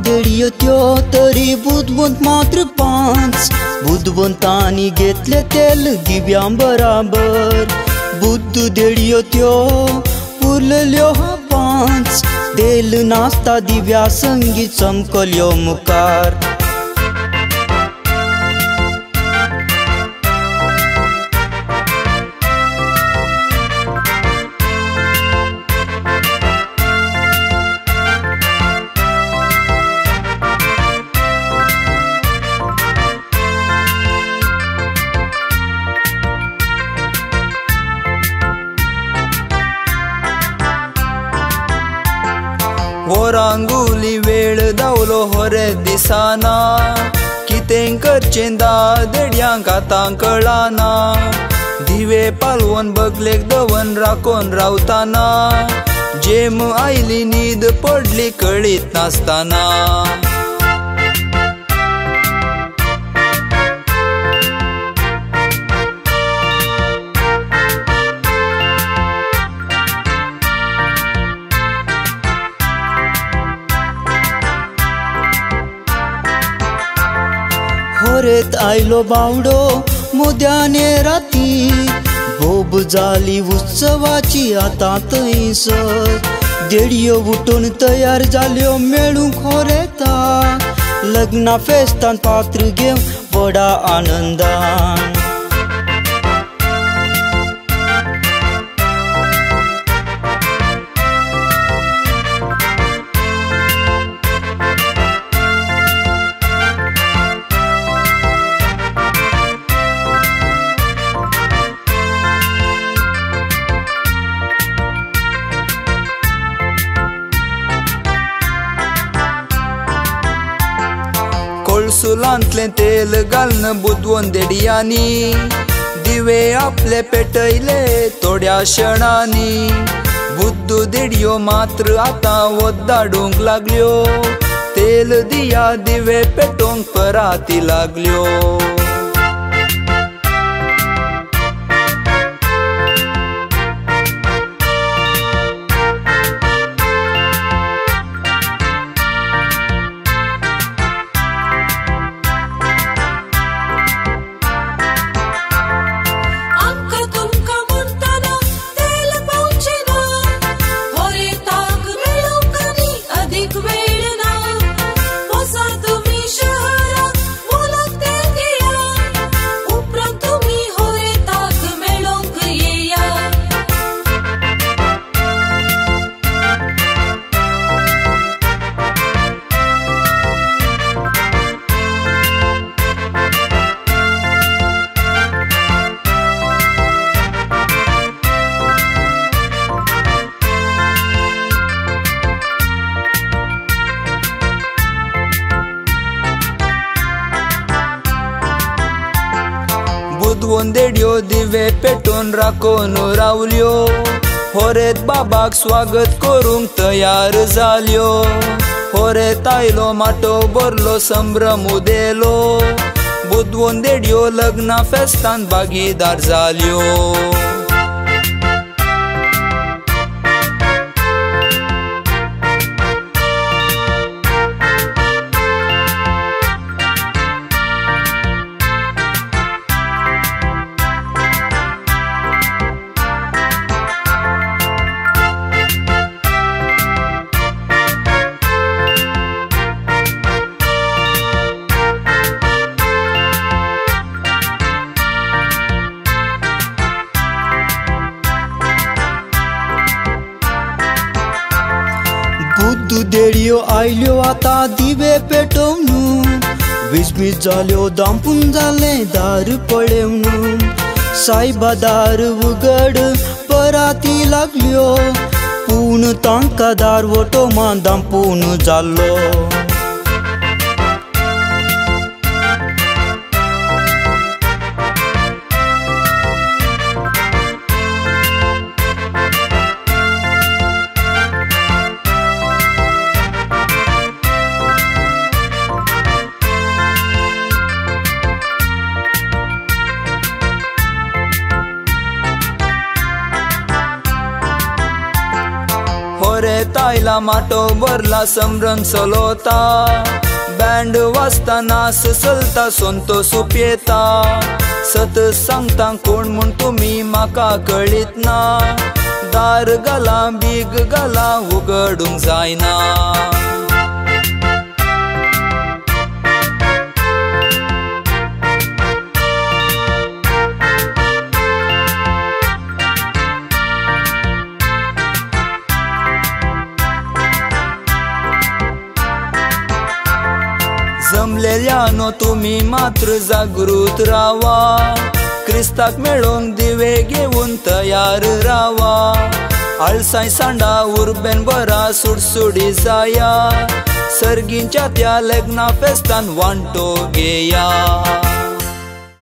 देडयो त्यो तरी बुदबुंत मात्र 5 बुदबुंतांनी घेतले तेल दिव्यां बराबर बुद्ध देडयो त्यो पुरल्यो 5 तेल नाचता दिव्या संगीत चमकल्यो मुखार रांगोली वेळ धावलो होरे दिसाना कितें करचें देड्यांक आतां कळना दिवे पालवून बगलेक दवन राखून रावताना जेम आयली न्हीद पडली कळीत नासतना होरेत आयलो बावडो मोद्याने राती भोब जाली उत्सवाची आतां थंयसर देडयो उठून तयार जाल्यो मेळूंक होरेता लग्ना फेस्तान पात्र घेवन व्हडा आनंदान सुलांतलें तेल घालन बुदवून देडयांनी दिवे आपले पेटयले थोड्या क्षणांनी बुद्ध देडयो मात्र आतां वोद्दाडूंक लागल्यो तेल दिया दिवे पेटोवंक पराती लागल्यो तुम्ही शहरात मुलात तेल घ्या बुदवून देडयो दिवे पेटून राखून रावल्यो होरेत बाबाक स्वागत करूंक तयार जाल्यो होरेत आयलो माटो भरलो संभ्रम उदेलो बुदवून देडयो लग्ना फेस्तान भागीदार जाल्यो बुद्दू देडयो आयल्यो आता दिवे पेटोवन विस्मीत जाल्यो दांपून जाले दार पळेवन सायबा दार उगड पराती लागल्यो पूण तांकां दार वटोमा दांपून जाल्लो होरेत आयला माटो भरला संभ्रम चलोता बँड वाजता नास चलता सोंतो सुपयेता सत सांगता कोण म्हूण तुमी म्हाका कळीत ना दार घाला बीग घाला उगडूंक जायना जमलेल्यानो तुमी मात्र जागृत रावा क्रिस्ताक मेळोंक दिवे घेवन तयार रावा आळसाय सांडा उर्बेन बरा सुडसुडी जाया सर्गींच्या त्या लग्ना फेस्तान वांटो घेया